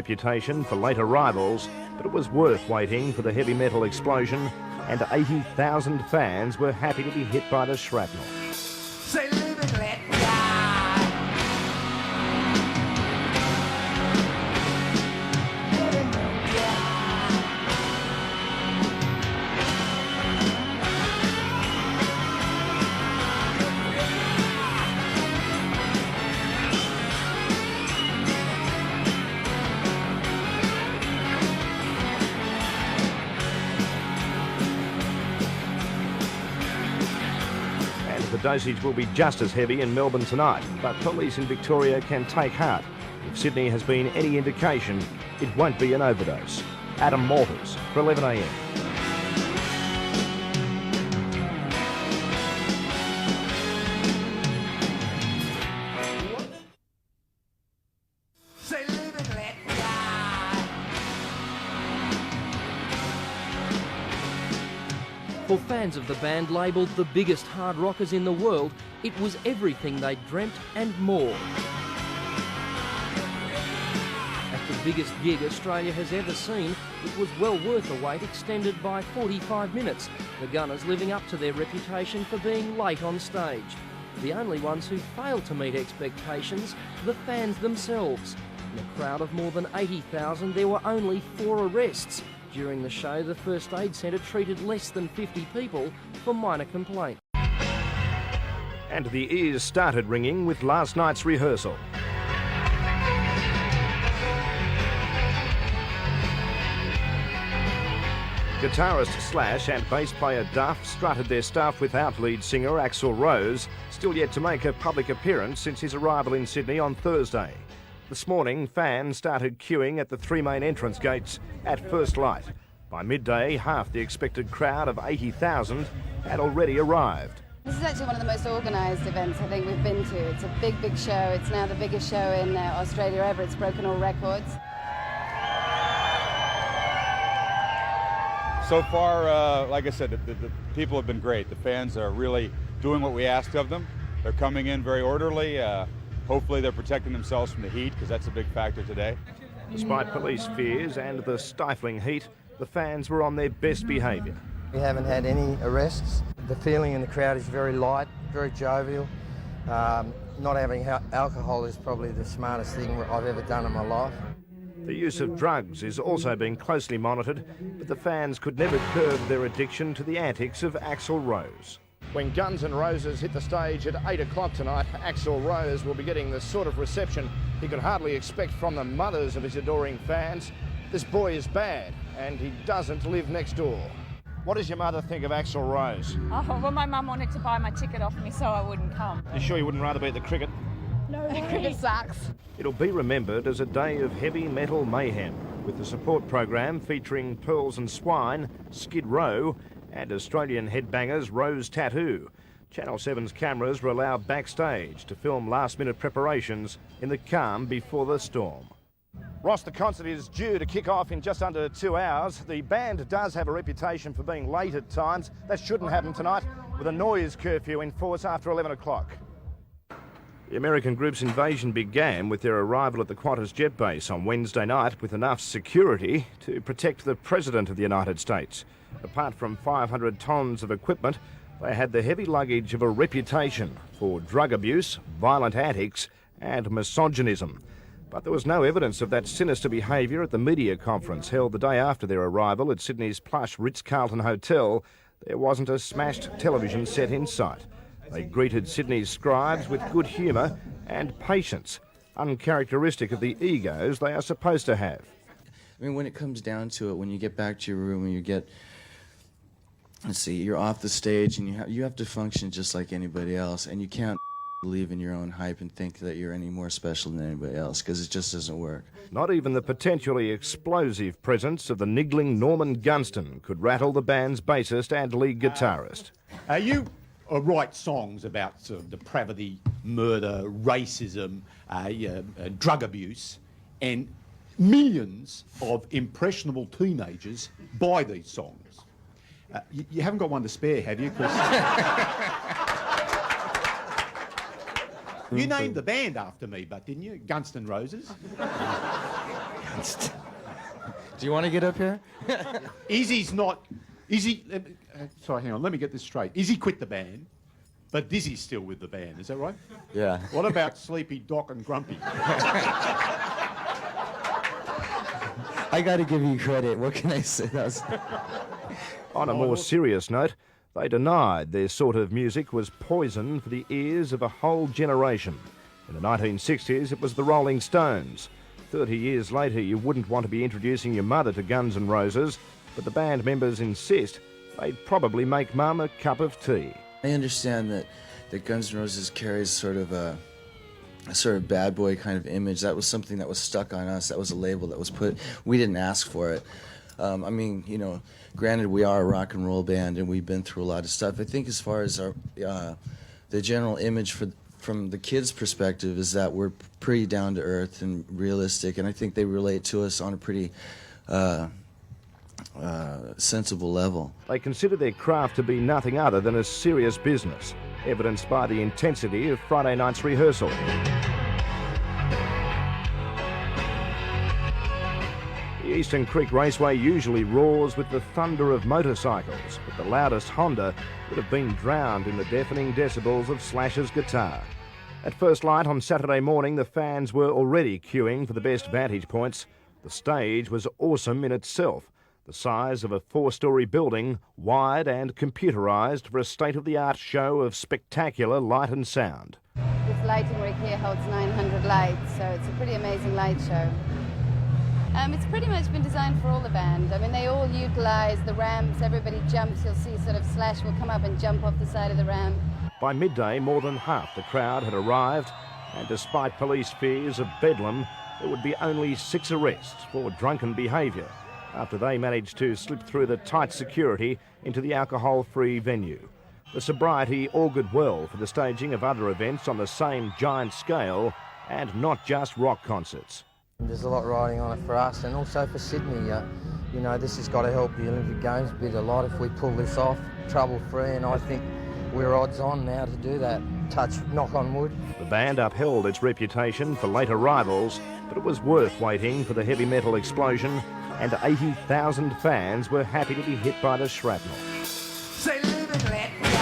reputation for late arrivals, but it was worth waiting for the heavy metal explosion, and 80,000 fans were happy to be hit by the shrapnel. Say live and let die. The dosage will be just as heavy in Melbourne tonight, but police in Victoria can take heart. If Sydney has been any indication, it won't be an overdose. Adam Malters for 11am. Say live and let die. For fans of the band labelled the biggest hard rockers in the world, it was everything they'd dreamt and more. At the biggest gig Australia has ever seen, it was well worth a wait extended by 45 minutes, the Gunners living up to their reputation for being late on stage. The only ones who failed to meet expectations, the fans themselves. In a crowd of more than 80,000, there were only 4 arrests. During the show, the First Aid Centre treated less than 50 people for minor complaint. And the ears started ringing with last night's rehearsal. Guitarist Slash and bass player Duff strutted their stuff without lead singer Axl Rose, still yet to make a public appearance since his arrival in Sydney on Thursday. This morning, fans started queuing at the 3 main entrance gates at first light. By midday, half the expected crowd of 80,000 had already arrived. This is actually one of the most organised events I think we've been to. It's a big, big show. It's now the biggest show in Australia ever. It's broken all records. So far, like I said, the people have been great. The fans are really doing what we asked of them. They're coming in very orderly. Hopefully they're protecting themselves from the heat, because that's a big factor today. Despite police fears and the stifling heat, the fans were on their best behaviour. We haven't had any arrests. The feeling in the crowd is very light, very jovial. Not having alcohol is probably the smartest thing I've ever done in my life. The use of drugs is also being closely monitored, but the fans could never curb their addiction to the antics of Axl Rose. When Guns N' Roses hit the stage at 8 o'clock tonight, Axl Rose will be getting the sort of reception he could hardly expect from the mothers of his adoring fans. This boy is bad, and he doesn't live next door. What does your mother think of Axl Rose? Oh, well, my mum wanted to buy my ticket off me so I wouldn't come. You sure you wouldn't rather be at the cricket? No, the cricket sucks. It'll be remembered as a day of heavy metal mayhem, with the support program featuring Pearls and Swine, Skid Row, and Australian headbangers Rose Tattoo. Channel 7's cameras were allowed backstage to film last-minute preparations in the calm before the storm. Ross, the concert is due to kick off in just under 2 hours. The band does have a reputation for being late at times. That shouldn't happen tonight, with a noise curfew in force after 11 o'clock. The American group's invasion began with their arrival at the Qantas jet base on Wednesday night with enough security to protect the President of the United States. Apart from 500 tonnes of equipment, they had the heavy luggage of a reputation for drug abuse, violent antics and misogynism. But there was no evidence of that sinister behaviour at the media conference held the day after their arrival at Sydney's plush Ritz-Carlton Hotel. There wasn't a smashed television set in sight. They greeted Sydney's scribes with good humour and patience, uncharacteristic of the egos they are supposed to have. I mean, when it comes down to it, when you get back to your room and you get, let's see, you're off the stage and you have to function just like anybody else, and you can't believe in your own hype and think that you're any more special than anybody else, because it just doesn't work. Not even the potentially explosive presence of the niggling Norman Gunston could rattle the band's bassist and lead guitarist. You write songs about sort of depravity, murder, racism, drug abuse, and millions of impressionable teenagers buy these songs. You haven't got one to spare, have you? You named the band after me, but didn't you? Guns N' Roses. Do you want to get up here? Izzy's not... Izzy... sorry, hang on, let me get this straight. Izzy quit the band, but Dizzy's still with the band, is that right? Yeah. What about Sleepy, Doc and Grumpy? I got to give you credit. What can I say? On a more serious note, they denied their sort of music was poison for the ears of a whole generation. In the 1960s, it was the Rolling Stones. 30 years later, you wouldn't want to be introducing your mother to Guns N' Roses, but the band members insist they'd probably make Mum a cup of tea. I understand that Guns N' Roses carries sort of a bad boy kind of image. That was something that was stuck on us. That was a label that was put. We didn't ask for it. I mean, you know, granted, we are a rock and roll band and we've been through a lot of stuff. I think as far as our the general image from the kids' perspective is that we're pretty down to earth and realistic, and I think they relate to us on a pretty sensible level. They consider their craft to be nothing other than a serious business, evidenced by the intensity of Friday night's rehearsal. The Eastern Creek Raceway usually roars with the thunder of motorcycles, but the loudest Honda would have been drowned in the deafening decibels of Slash's guitar. At first light on Saturday morning, the fans were already queuing for the best vantage points. The stage was awesome in itself, the size of a 4-storey building, wide and computerised for a state-of-the-art show of spectacular light and sound. This lighting rig here holds 900 lights, so it's a pretty amazing light show. It's pretty much been designed for all the band. I mean, they all utilise the ramps, everybody jumps. You'll see sort of Slash will come up and jump off the side of the ramp. By midday, more than half the crowd had arrived, and despite police fears of bedlam, there would be only 6 arrests for drunken behaviour after they managed to slip through the tight security into the alcohol-free venue. The sobriety augured well for the staging of other events on the same giant scale, and not just rock concerts. There's a lot riding on it for us, and also for Sydney. You know, this has got to help the Olympic Games bid a lot if we pull this off trouble-free, and I think we're odds on now to do that. Touch, knock on wood. The band upheld its reputation for late arrivals, but it was worth waiting for the heavy metal explosion, and 80,000 fans were happy to be hit by the shrapnel. Say live and let die.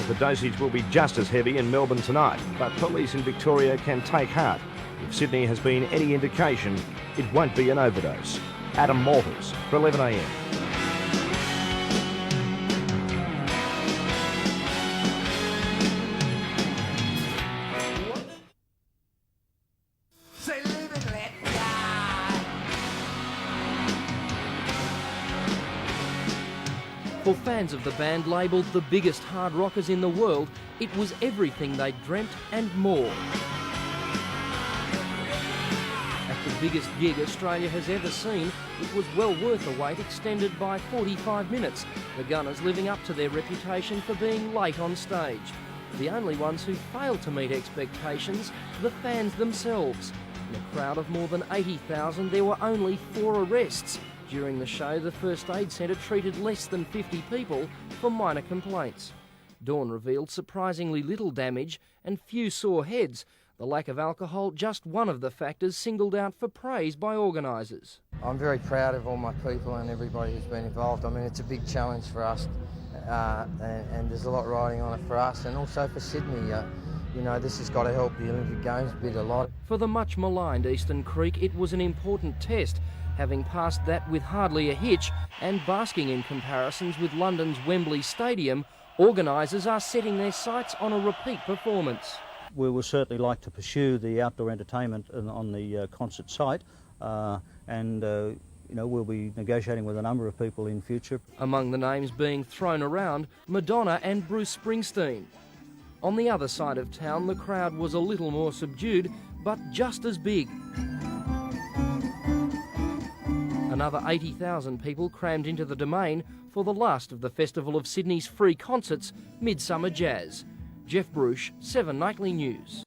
The dosage will be just as heavy in Melbourne tonight, but police in Victoria can take heart. If Sydney has been any indication, it won't be an overdose. Adam Walters for 11am. Say live and let die. For fans of the band labelled the biggest hard rockers in the world, it was everything they'd dreamt and more. At the biggest gig Australia has ever seen, it was well worth a wait extended by 45 minutes, the Gunners living up to their reputation for being late on stage. The only ones who failed to meet expectations, the fans themselves. In a crowd of more than 80,000, there were only 4 arrests. During the show, the First Aid Centre treated less than 50 people for minor complaints. Dawn revealed surprisingly little damage and few sore heads. The lack of alcohol, just one of the factors singled out for praise by organisers. I'm very proud of all my people and everybody who's been involved. I mean, it's a big challenge for us, and there's a lot riding on it for us, and also for Sydney. You know, this has got to help the Olympic Games bid a lot. For the much maligned Eastern Creek, it was an important test, having passed that with hardly a hitch and basking in comparisons with London's Wembley Stadium. Organisers are setting their sights on a repeat performance. We will certainly like to pursue the outdoor entertainment on the concert site, and you know, we'll be negotiating with a number of people in future. Among the names being thrown around, Madonna and Bruce Springsteen. On the other side of town, the crowd was a little more subdued, but just as big. Another 80,000 people crammed into the Domain for the last of the Festival of Sydney's free concerts, Midsummer Jazz. Jeff Bruce, 7 Nightly News.